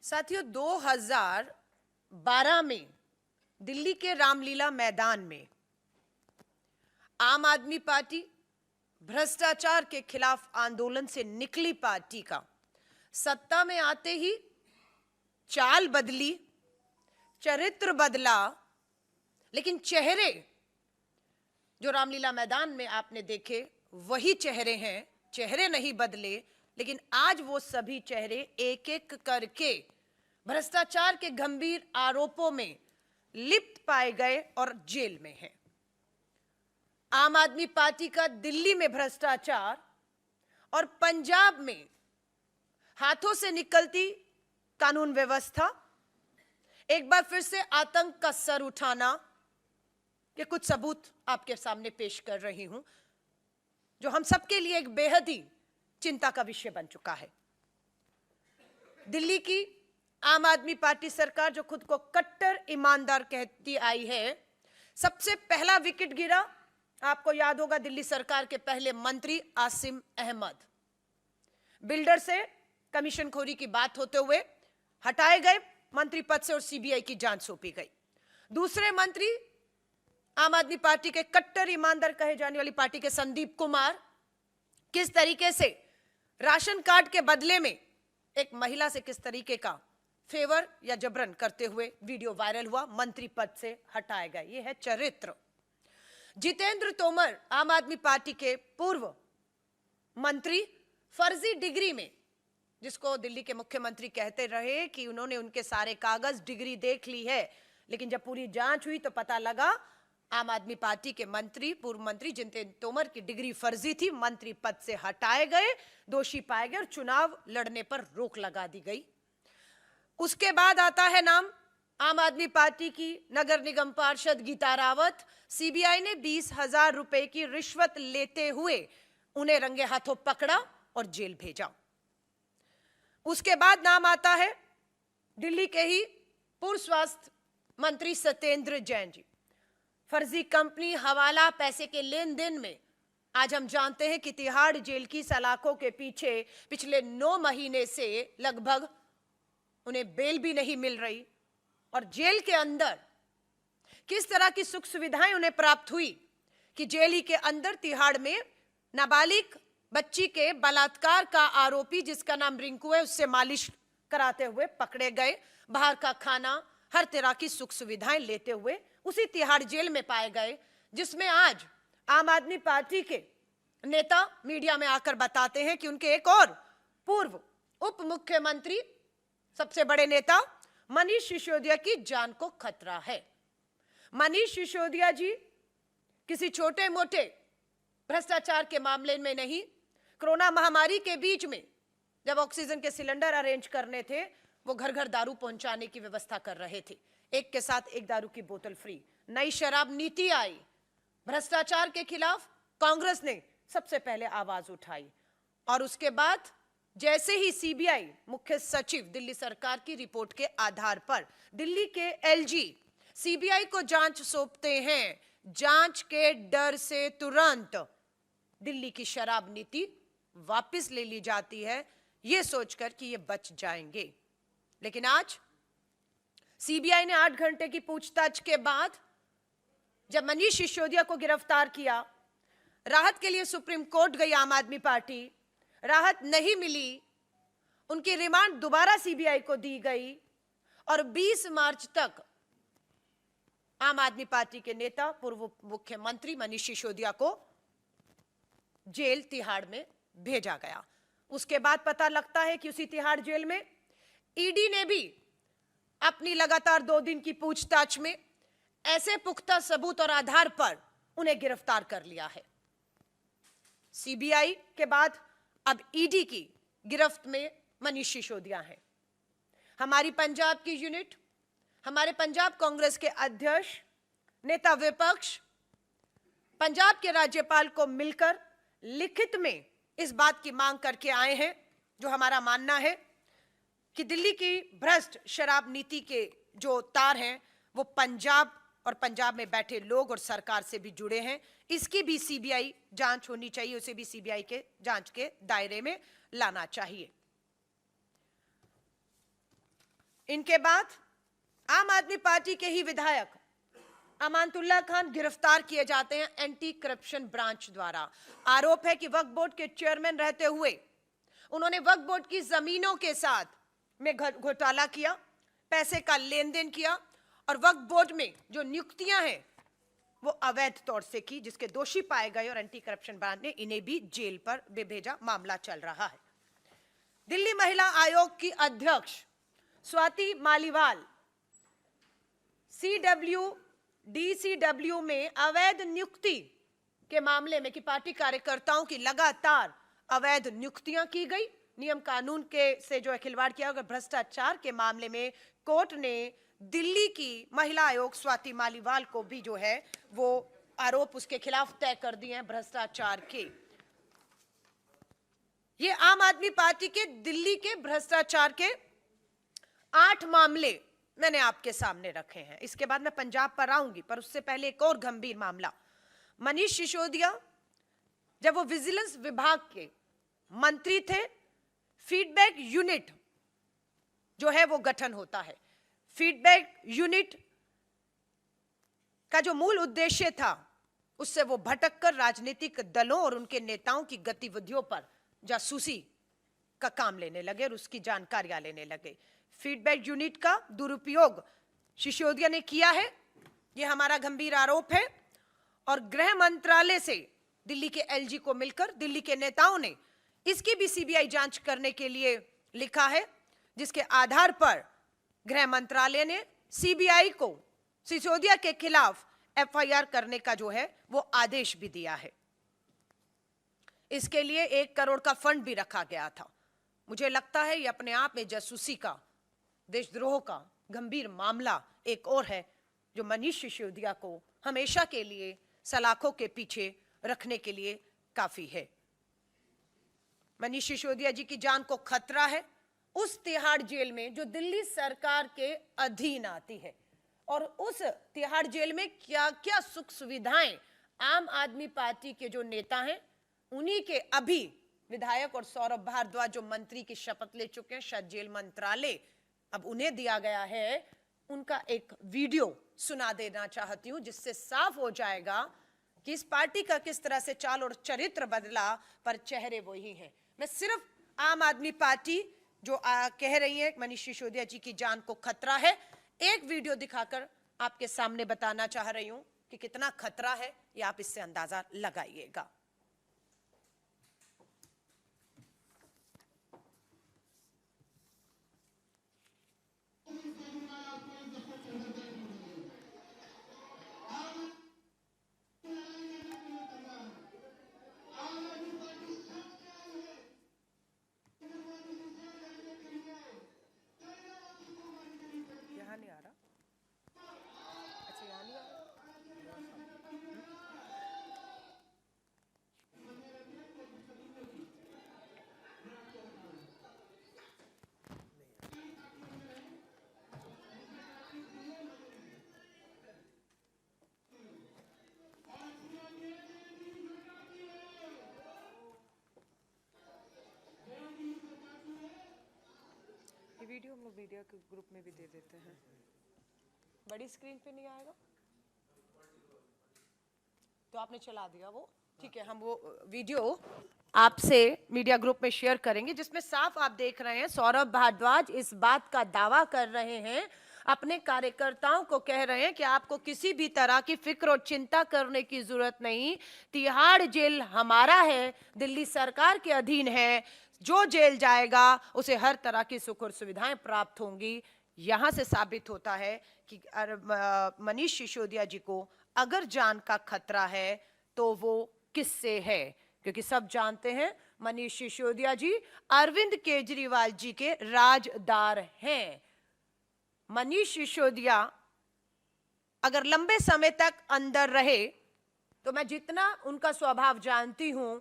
साथियों, 2012 में दिल्ली के रामलीला मैदान में आम आदमी पार्टी भ्रष्टाचार के खिलाफ आंदोलन से निकली पार्टी का सत्ता में आते ही चाल बदली, चरित्र बदला, लेकिन चेहरे जो रामलीला मैदान में आपने देखे वही चेहरे हैं। चेहरे नहीं बदले, लेकिन आज वो सभी चेहरे एक एक करके भ्रष्टाचार के गंभीर आरोपों में लिप्त पाए गए और जेल में हैं। आम आदमी पार्टी का दिल्ली में भ्रष्टाचार और पंजाब में हाथों से निकलती कानून व्यवस्था, एक बार फिर से आतंक का सर उठाना, ये कुछ सबूत आपके सामने पेश कर रही हूं जो हम सबके लिए एक बेहद ही चिंता का विषय बन चुका है। दिल्ली की आम आदमी पार्टी सरकार जो खुद को कट्टर ईमानदार कहती आई है, सबसे पहला विकेट गिरा, आपको याद होगा, दिल्ली सरकार के पहले मंत्री आसिम अहमद। बिल्डर से कमीशनखोरी की बात होते हुए हटाए गए मंत्री पद से और सीबीआई की जांच सौंपी गई। दूसरे मंत्री आम आदमी पार्टी के कट्टर ईमानदार कहे जाने वाली पार्टी के संदीप कुमार किस तरीके से राशन कार्ड के बदले में एक महिला से किस तरीके का फेवर या जबरन करते हुए वीडियो वायरल हुआ, मंत्री पद से हटाए गए। यह है चरित्र। जितेंद्र तोमर आम आदमी पार्टी के पूर्व मंत्री, फर्जी डिग्री में, जिसको दिल्ली के मुख्यमंत्री कहते रहे कि उन्होंने उनके सारे कागज डिग्री देख ली है, लेकिन जब पूरी जांच हुई तो पता लगा आम आदमी पार्टी के मंत्री, पूर्व मंत्री जितेंद्र तोमर की डिग्री फर्जी थी, मंत्री पद से हटाए गए, दोषी पाए गए और चुनाव लड़ने पर रोक लगा दी गई। उसके बाद आता है नाम आम आदमी पार्टी की नगर निगम पार्षद गीता रावत। सीबीआई ने 20,000 रुपए की रिश्वत लेते हुए उन्हें रंगे हाथों पकड़ा और जेल भेजा। उसके बाद नाम आता है दिल्ली के ही पूर्व स्वास्थ्य मंत्री सत्येंद्र जैन जी। फर्जी कंपनी, हवाला, पैसे के लेन देन में आज हम जानते हैं कि तिहाड़ जेल की सलाखों के पीछे पिछले 9 महीने से लगभग उन्हें बेल भी नहीं मिल रही और जेल के अंदर किस तरह की सुख सुविधाएं उन्हें प्राप्त हुई कि जेल ही के अंदर तिहाड़ में नाबालिग बच्ची के बलात्कार का आरोपी, जिसका नाम रिंकू है, उससे मालिश कराते हुए पकड़े गए। बाहर का खाना, हर तरह की सुख सुविधाएं लेते हुए उसी तिहाड़ जेल में पाए गए, जिसमें आज आम आदमी पार्टी के नेता मीडिया में आकर बताते हैं कि उनके एक और पूर्व उप मुख्यमंत्री, सबसे बड़े नेता मनीष सिसोदिया की जान को खतरा है। मनीष सिसोदिया जी किसी छोटे मोटे भ्रष्टाचार के मामले में नहीं, कोरोना महामारी के बीच में जब ऑक्सीजन के सिलेंडर अरेंज करने थे, वो घर घर दारू पहुंचाने की व्यवस्था कर रहे थे। एक के साथ एक दारू की बोतल फ्री। नई शराब नीति आई, भ्रष्टाचार के खिलाफ कांग्रेस ने सबसे पहले आवाज उठाई और उसके बाद जैसे ही सीबीआई मुख्य सचिव दिल्ली सरकार की रिपोर्ट के आधार पर दिल्ली के एलजी सीबीआई को जांच सौंपते हैं, जांच के डर से तुरंत दिल्ली की शराब नीति वापस ले ली जाती है, यह सोचकर कि ये बच जाएंगे। लेकिन आज सीबीआई ने 8 घंटे की पूछताछ के बाद जब मनीष सिसोदिया को गिरफ्तार किया, राहत के लिए सुप्रीम कोर्ट गई आम आदमी पार्टी, राहत नहीं मिली, उनकी रिमांड दोबारा सीबीआई को दी गई और 20 मार्च तक आम आदमी पार्टी के नेता, पूर्व मुख्यमंत्री मनीष सिसोदिया को जेल तिहाड़ में भेजा गया। उसके बाद पता लगता है कि उसी तिहाड़ जेल में ईडी ने भी अपनी लगातार 2 दिन की पूछताछ में ऐसे पुख्ता सबूत और आधार पर उन्हें गिरफ्तार कर लिया है। सीबीआई के बाद अब ईडी की गिरफ्त में मनीष सिसोदिया हैं। हमारी पंजाब की यूनिट, हमारे पंजाब कांग्रेस के अध्यक्ष, नेता विपक्ष, पंजाब के राज्यपाल को मिलकर लिखित में इस बात की मांग करके आए हैं, जो हमारा मानना है कि दिल्ली की भ्रष्ट शराब नीति के जो तार हैं वो पंजाब और पंजाब में बैठे लोग और सरकार से भी जुड़े हैं। इसकी भी सीबीआई जांच होनी चाहिए, उसे भी सीबीआई के जांच के दायरे में लाना चाहिए। इनके बाद आम आदमी पार्टी के ही विधायक अमानतुल्लाह खान गिरफ्तार किए जाते हैं एंटी करप्शन ब्रांच द्वारा। आरोप है कि वक्फ बोर्ड के चेयरमैन रहते हुए उन्होंने वक्फ बोर्ड की जमीनों के साथ में घोटाला किया, पैसे का लेन देन किया और वक्फ बोर्ड में जो नियुक्तियां हैं वो अवैध तौर से की, जिसके दोषी पाए गए और एंटी करप्शन ब्रांच ने इन्हें भी जेल पर भेजा। मामला चल रहा है। दिल्ली महिला आयोग की अध्यक्ष स्वाति मालीवाल डीसीडब्ल्यू में अवैध नियुक्ति के मामले में कि पार्टी कार्यकर्ताओं की लगातार अवैध नियुक्तियां की गई, नियम कानून के से जो है खिलवाड़ किया गया, भ्रष्टाचार के मामले में कोर्ट ने दिल्ली की महिला आयोग स्वाति मालीवाल को भी जो है वो आरोप उसके खिलाफ तय कर दिए हैं भ्रष्टाचार के। ये आम आदमी पार्टी के दिल्ली के भ्रष्टाचार के 8 मामले मैंने आपके सामने रखे हैं। इसके बाद मैं पंजाब पर आऊंगी, पर उससे पहले एक और गंभीर मामला। मनीष सिसोदिया जब वो विजिलेंस विभाग के मंत्री थे, फीडबैक यूनिट जो है वो गठन होता है। फीडबैक यूनिट का जो मूल उद्देश्य था उससे वो भटककर राजनीतिक दलों और उनके नेताओं की गतिविधियों पर जासूसी का काम लेने लगे और उसकी जानकारियां लेने लगे। फीडबैक यूनिट का दुरुपयोग सिसोदिया ने किया है, यह हमारा गंभीर आरोप है और गृह मंत्रालय से दिल्ली के एलजी को मिलकर दिल्ली के नेताओं ने इसकी भी सीबीआई जांच करने के लिए लिखा है, जिसके आधार पर गृह मंत्रालय ने सीबीआई को सिसोदिया के खिलाफ एफआईआर करने का जो है वो आदेश भी दिया है। इसके लिए 1 करोड़ का फंड भी रखा गया था। मुझे लगता है ये अपने आप में जासूसी का, देशद्रोह का गंभीर मामला एक और है जो मनीष सिसोदिया को हमेशा के लिए सलाखों के पीछे रखने के लिए काफी है। मनीष सिसोदिया जी की जान को खतरा है उस तिहाड़ जेल में जो दिल्ली सरकार के अधीन आती है, और उस तिहाड़ जेल में क्या क्या सुख सुविधाएं आम आदमी पार्टी के जो नेता हैं, उन्हीं के अभी विधायक और सौरभ भारद्वाज जो मंत्री की शपथ ले चुके हैं, शायद जेल मंत्रालय अब उन्हें दिया गया है, उनका एक वीडियो सुना देना चाहती हूं जिससे साफ हो जाएगा कि इस पार्टी का किस तरह से चाल और चरित्र बदला, पर चेहरे वही हैं। मैं सिर्फ आम आदमी पार्टी जो कह रही है मनीष सिसोदिया जी की जान को खतरा है, एक वीडियो दिखाकर आपके सामने बताना चाह रही हूं कि कितना खतरा है, ये आप इससे अंदाजा लगाइएगा। नहीं आ रहा, अच्छा यहाँ नहीं आ रहा। ये वीडियो हम लोग मीडिया के ग्रुप में भी दे देते हैं। बड़ी स्क्रीन पे नहीं आएगा तो आपने चला दिया वो, ठीक है, हम वो वीडियो आपसे मीडिया ग्रुप में शेयर करेंगे जिसमें साफ आप देख रहे हैं सौरभ भारद्वाज इस बात का दावा कर रहे हैं, अपने कार्यकर्ताओं को कह रहे हैं कि आपको किसी भी तरह की फिक्र और चिंता करने की जरूरत नहीं, तिहाड़ जेल हमारा है, दिल्ली सरकार के अधीन है, जो जेल जाएगा उसे हर तरह की सुख और सुविधाएं प्राप्त होंगी। यहां से साबित होता है कि मनीष सिसोदिया जी को अगर जान का खतरा है तो वो किससे है, क्योंकि सब जानते हैं मनीष सिसोदिया जी अरविंद केजरीवाल जी के राजदार हैं। मनीष सिसोदिया अगर लंबे समय तक अंदर रहे तो मैं जितना उनका स्वभाव जानती हूं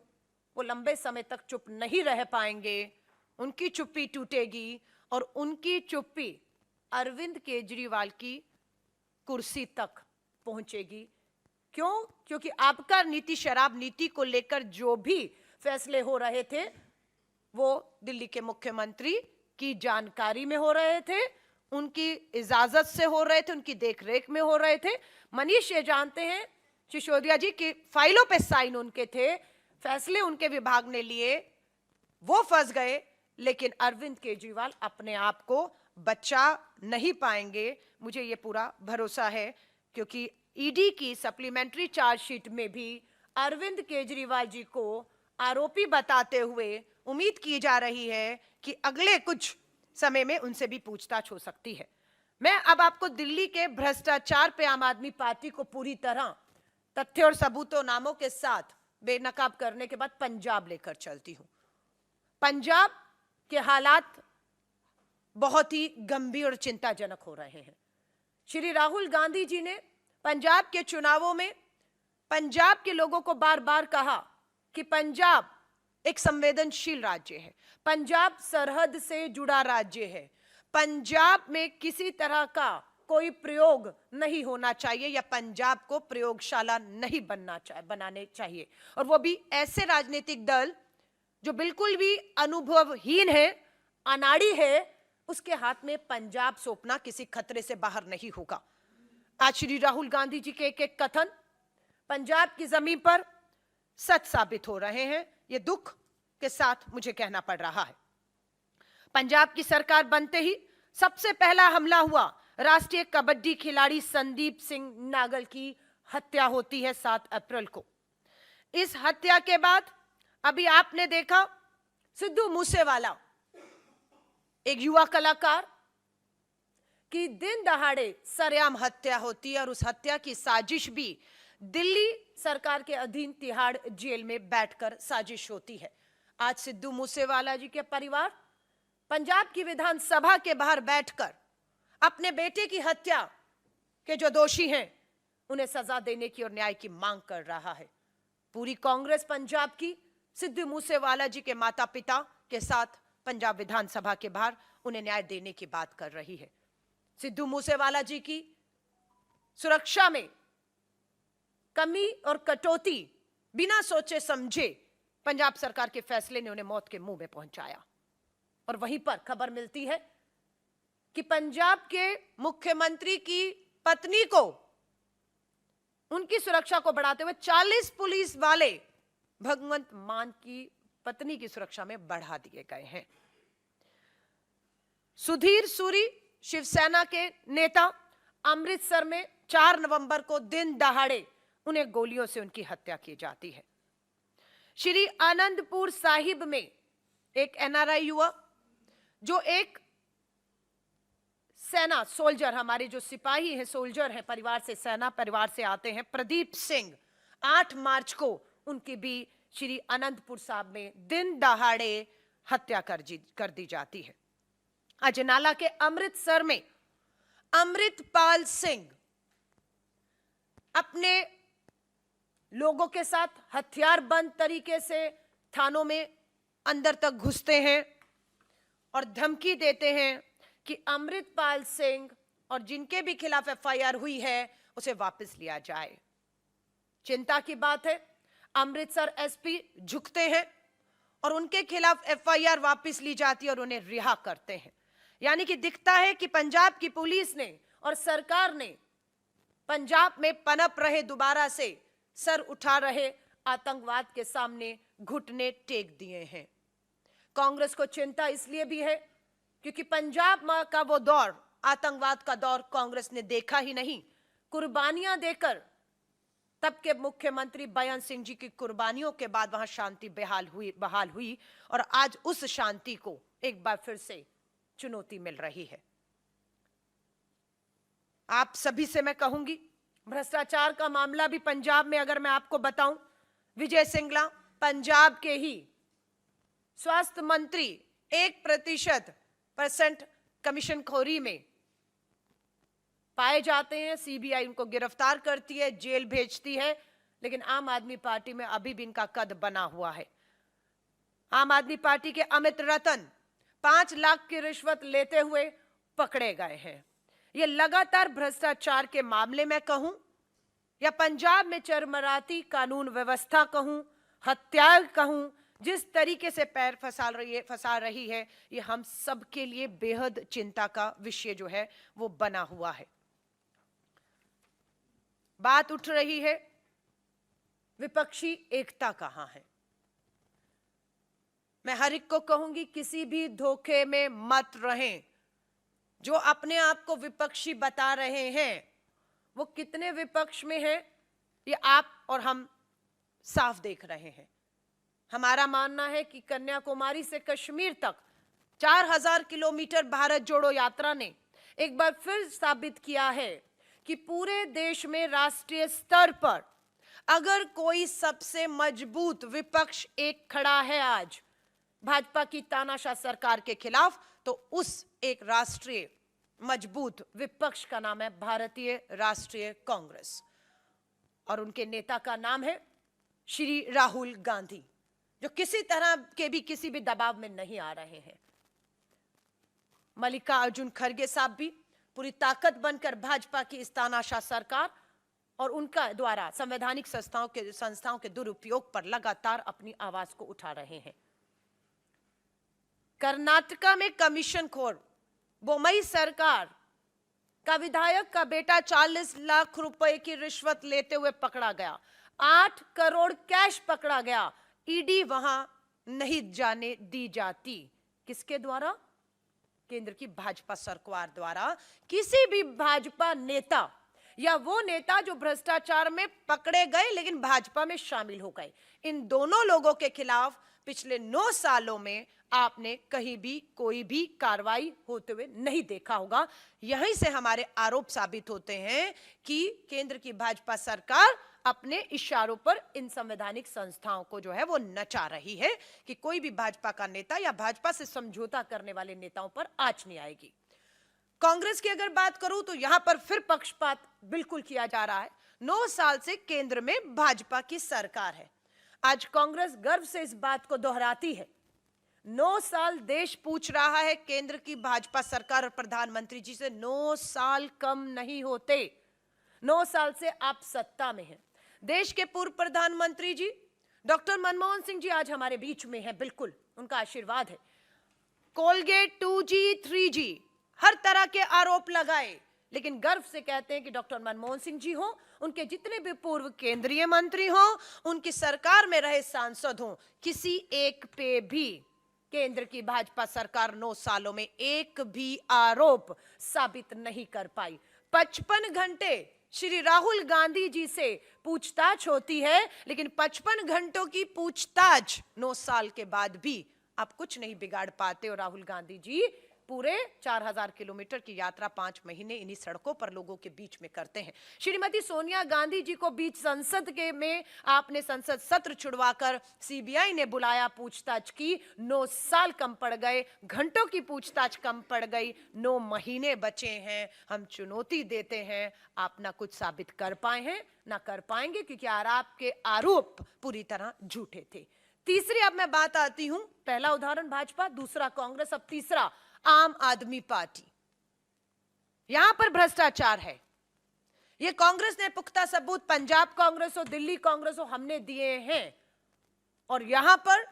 वो लंबे समय तक चुप नहीं रह पाएंगे, उनकी चुप्पी टूटेगी और उनकी चुप्पी अरविंद केजरीवाल की कुर्सी तक पहुंचेगी। क्यों? क्योंकि आपका नीति शराब नीति को लेकर जो भी फैसले हो रहे थे वो दिल्ली के मुख्यमंत्री की जानकारी में हो रहे थे, उनकी इजाजत से हो रहे थे, उनकी देखरेख में हो रहे थे। मनीष ये जानते हैं सिसोदिया जी की फाइलों पे साइन उनके थे, फैसले उनके विभाग ने लिए, वो फंस गए, लेकिन अरविंद केजरीवाल अपने आप को बचा नहीं पाएंगे, मुझे ये पूरा भरोसा है, क्योंकि ईडी की सप्लीमेंट्री चार्जशीट में भी अरविंद केजरीवाल जी को आरोपी बताते हुए उम्मीद की जा रही है कि अगले कुछ समय में उनसे भी पूछताछ हो सकती है। मैं अब आपको दिल्ली के भ्रष्टाचार पे आम आदमी पार्टी को पूरी तरह तथ्य और सबूतों नामों के साथ बेनकाब करने के बाद पंजाब लेकर चलती हूं। पंजाब के हालात बहुत ही गंभीर और चिंताजनक हो रहे हैं। श्री राहुल गांधी जी ने पंजाब के चुनावों में पंजाब के लोगों को बार बार कहा कि पंजाब एक संवेदनशील राज्य है, पंजाब सरहद से जुड़ा राज्य है, पंजाब में किसी तरह का कोई प्रयोग नहीं होना चाहिए या पंजाब को प्रयोगशाला नहीं बनाने चाहिए, और वो भी ऐसे राजनीतिक दल जो बिल्कुल भी अनुभवहीन है, अनाड़ी है, उसके हाथ में पंजाब सौंपना किसी खतरे से बाहर नहीं होगा। आज श्री राहुल गांधी जी के एक एक कथन पंजाब की जमीन पर सच साबित हो रहे हैं, ये दुख के साथ मुझे कहना पड़ रहा है। पंजाब की सरकार बनते ही सबसे पहला हमला हुआ, राष्ट्रीय कबड्डी खिलाड़ी संदीप सिंह नागल की हत्या होती है 7 अप्रैल को। इस हत्या के बाद अभी आपने देखा सिद्धू मूसेवाला, एक युवा कलाकार की दिन दहाड़े सरेआम हत्या होती है, और उस हत्या की साजिश भी दिल्ली सरकार के अधीन तिहाड़ जेल में बैठकर साजिश होती है। आज सिद्धू मूसेवाला जी के परिवार पंजाब की विधानसभा के बाहर बैठकर अपने बेटे की हत्या के जो दोषी हैं उन्हें सजा देने की और न्याय की मांग कर रहा है। पूरी कांग्रेस पंजाब की सिद्धू मूसेवाला जी के माता पिता के साथ पंजाब विधानसभा के बाहर उन्हें न्याय देने की बात कर रही है। सिद्धू मूसेवाला जी की सुरक्षा में कमी और कटौती बिना सोचे समझे पंजाब सरकार के फैसले ने उन्हें मौत के मुंह में पहुंचाया। और वहीं पर खबर मिलती है कि पंजाब के मुख्यमंत्री की पत्नी को, उनकी सुरक्षा को बढ़ाते हुए 40 पुलिस वाले भगवंत मान की पत्नी की सुरक्षा में बढ़ा दिए गए हैं। सुधीर सूरी शिवसेना के नेता, अमृतसर में 4 नवंबर को दिन दहाड़े उन्हें गोलियों से उनकी हत्या की जाती है। श्री आनंदपुर साहिब में एक एनआरआई युवा, जो एक सेना सोल्जर, हमारे जो सिपाही हैं, सोल्जर हैं, परिवार से, सेना परिवार से आते हैं, प्रदीप सिंह, 8 मार्च को उनकी भी श्री आनंदपुर साहब में दिन दहाड़े हत्या कर दी जाती है। अजनाला के अमृतसर में अमृतपाल सिंह अपने लोगों के साथ हथियारबंद तरीके से थानों में अंदर तक घुसते हैं और धमकी देते हैं कि अमृतपाल सिंह और जिनके भी खिलाफ एफआईआर हुई है उसे वापस लिया जाए। चिंता की बात है, अमृतसर एसपी झुकते हैं और उनके खिलाफ एफआईआर वापस ली जाती है और उन्हें रिहा करते हैं। यानी कि दिखता है कि पंजाब की पुलिस ने और सरकार ने पंजाब में पनप रहे, दोबारा से सर उठा रहे आतंकवाद के सामने घुटने टेक दिए हैं। कांग्रेस को चिंता इसलिए भी है क्योंकि पंजाब का वो दौर, आतंकवाद का दौर कांग्रेस ने देखा ही नहीं। कुर्बानियां देकर, तब के मुख्यमंत्री बयान सिंह जी की कुर्बानियों के बाद वहां शांति बहाल हुई और आज उस शांति को एक बार फिर से चुनौती मिल रही है। आप सभी से मैं कहूंगी, भ्रष्टाचार का मामला भी पंजाब में अगर मैं आपको बताऊं, विजय सिंगला पंजाब के ही स्वास्थ्य मंत्री 1% कमीशनखोरी में पाए जाते हैं। सीबीआई उनको गिरफ्तार करती है, जेल भेजती है, लेकिन आम आदमी पार्टी में अभी भी इनका कद बना हुआ है। आम आदमी पार्टी के अमित रतन 5 लाख की रिश्वत लेते हुए पकड़े गए हैं। ये लगातार भ्रष्टाचार के मामले में कहूं या पंजाब में चरमराती कानून व्यवस्था कहूं, हत्या कहूं जिस तरीके से पैर फंसा रही है, ये हम सब के लिए बेहद चिंता का विषय जो है वो बना हुआ है। बात उठ रही है, विपक्षी एकता कहां है? मैं हर एक को कहूंगी, किसी भी धोखे में मत रहें। जो अपने आप को विपक्षी बता रहे हैं, वो कितने विपक्ष में हैं, ये आप और हम साफ देख रहे हैं। हमारा मानना है कि कन्याकुमारी से कश्मीर तक 4000 किलोमीटर भारत जोड़ो यात्रा ने एक बार फिर साबित किया है कि पूरे देश में राष्ट्रीय स्तर पर अगर कोई सबसे मजबूत विपक्ष एक खड़ा है आज भाजपा की तानाशाह सरकार के खिलाफ, तो उस एक राष्ट्रीय मजबूत विपक्ष का नाम है भारतीय राष्ट्रीय कांग्रेस, और उनके नेता का नाम है श्री राहुल गांधी, जो किसी तरह के भी किसी भी दबाव में नहीं आ रहे हैं। मल्लिकार्जुन खड़गे साहब भी पूरी ताकत बनकर भाजपा की इस तानाशाह सरकार और उनका द्वारा संवैधानिक संस्थाओं के दुरुपयोग पर लगातार अपनी आवाज को उठा रहे हैं। कर्नाटका में कमीशन खोर बोम्मई सरकार का विधायक का बेटा 40 लाख रुपए की रिश्वत लेते हुए पकड़ा गया। 8 करोड़ कैश पकड़ा गया। ईडी वहां नहीं जाने दी जाती। किसके द्वारा? केंद्र की भाजपा सरकार द्वारा। किसी भी भाजपा नेता या वो नेता जो भ्रष्टाचार में पकड़े गए लेकिन भाजपा में शामिल हो गए, इन दोनों लोगों के खिलाफ पिछले 9 सालों में आपने कहीं भी कोई भी कार्रवाई होते हुए नहीं देखा होगा। यहीं से हमारे आरोप साबित होते हैं कि केंद्र की भाजपा सरकार अपने इशारों पर इन संवैधानिक संस्थाओं को जो है वो नचा रही है कि कोई भी भाजपा का नेता या भाजपा से समझौता करने वाले नेताओं पर आंच नहीं आएगी। कांग्रेस की अगर बात करूं तो यहां पर फिर पक्षपात बिल्कुल किया जा रहा है। 9 साल से केंद्र में भाजपा की सरकार है। आज कांग्रेस गर्व से इस बात को दोहराती है। 9 साल देश पूछ रहा है केंद्र की भाजपा सरकार और प्रधानमंत्री जी से, 9 साल कम नहीं होते। 9 साल से आप सत्ता में हैं। देश के पूर्व प्रधानमंत्री जी डॉक्टर मनमोहन सिंह जी आज हमारे बीच में हैं, बिल्कुल उनका आशीर्वाद है। कोलगेट 2G 3G हर तरह के आरोप लगाए, लेकिन गर्व से कहते हैं कि डॉक्टर मनमोहन सिंह जी हो, उनके जितने भी पूर्व केंद्रीय मंत्री हो, उनकी सरकार में रहे सांसद हो, किसी एक पे भी केंद्र की भाजपा सरकार 9 सालों में एक भी आरोप साबित नहीं कर पाई। 55 घंटे श्री राहुल गांधी जी से पूछताछ होती है, लेकिन 55 घंटों की पूछताछ 9 साल के बाद भी आप कुछ नहीं बिगाड़ पाते। और राहुल गांधी जी पूरे 4000 किलोमीटर की यात्रा 5 महीने इन्हीं सड़कों पर लोगों के बीच में करते हैं। श्रीमती सोनिया गांधी जी को बीच संसद के में आपने संसद सत्र छुड़वाकर सीबीआई ने बुलाया, पूछताछ की। 9 साल कम पड़ गए, घंटों की पूछताछ कम पड़ गई, 9 महीने बचे हैं। हम चुनौती देते हैं, आप ना कुछ साबित कर पाए हैं ना कर पाएंगे, क्योंकि आपके आरोप पूरी तरह झूठे थे। तीसरी अब मैं बात आती हूं, पहला उदाहरण भाजपा, दूसरा कांग्रेस, अब तीसरा आम आदमी पार्टी। यहां पर भ्रष्टाचार है। यह कांग्रेस ने पुख्ता सबूत पंजाब कांग्रेस हो, दिल्ली कांग्रेस हो, हमने दिए हैं। और यहां पर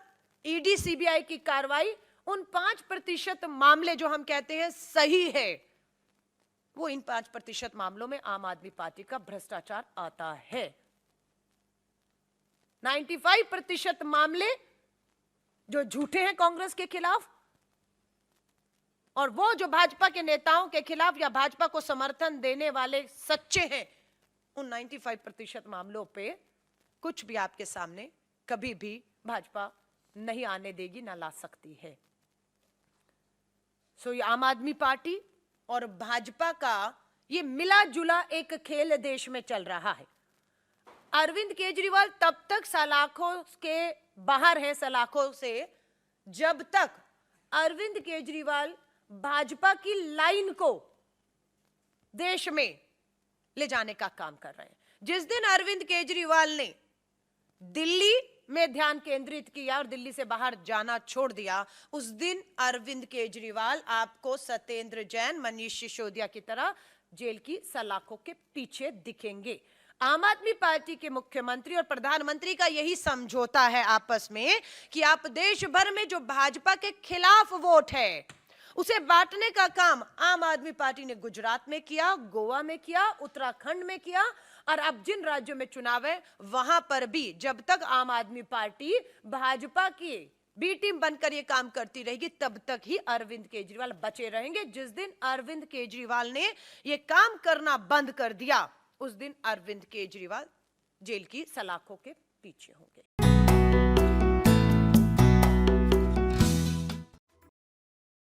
ईडी सीबीआई की कार्रवाई उन 5% मामले जो हम कहते हैं सही है, वो इन 5% मामलों में आम आदमी पार्टी का भ्रष्टाचार आता है। 95% मामले जो झूठे हैं कांग्रेस के खिलाफ, और वो जो भाजपा के नेताओं के खिलाफ या भाजपा को समर्थन देने वाले सच्चे हैं, उन 95% मामलों पे कुछ भी आपके सामने कभी भी भाजपा नहीं आने देगी, ना ला सकती है। सो ये आम आदमी पार्टी और भाजपा का ये मिला जुला एक खेल देश में चल रहा है। अरविंद केजरीवाल तब तक सलाखों के बाहर हैं, सलाखों से, जब तक अरविंद केजरीवाल भाजपा की लाइन को देश में ले जाने का काम कर रहे हैं। जिस दिन अरविंद केजरीवाल ने दिल्ली में ध्यान केंद्रित किया और दिल्ली से बाहर जाना छोड़ दिया, उस दिन अरविंद केजरीवाल आपको सत्येंद्र जैन, मनीष सिसोदिया की तरह जेल की सलाखों के पीछे दिखेंगे। आम आदमी पार्टी के मुख्यमंत्री और प्रधानमंत्री का यही समझौता है आपस में कि आप देश भर में जो भाजपा के खिलाफ वोट है उसे बांटने का काम आम आदमी पार्टी ने गुजरात में किया, गोवा में किया, उत्तराखंड में किया, और अब जिन राज्यों में चुनाव है वहां पर भी जब तक आम आदमी पार्टी भाजपा की बी टीम बनकर ये काम करती रहेगी तब तक ही अरविंद केजरीवाल बचे रहेंगे। जिस दिन अरविंद केजरीवाल ने ये काम करना बंद कर दिया उस दिन अरविंद केजरीवाल जेल की सलाखों के पीछे होंगे।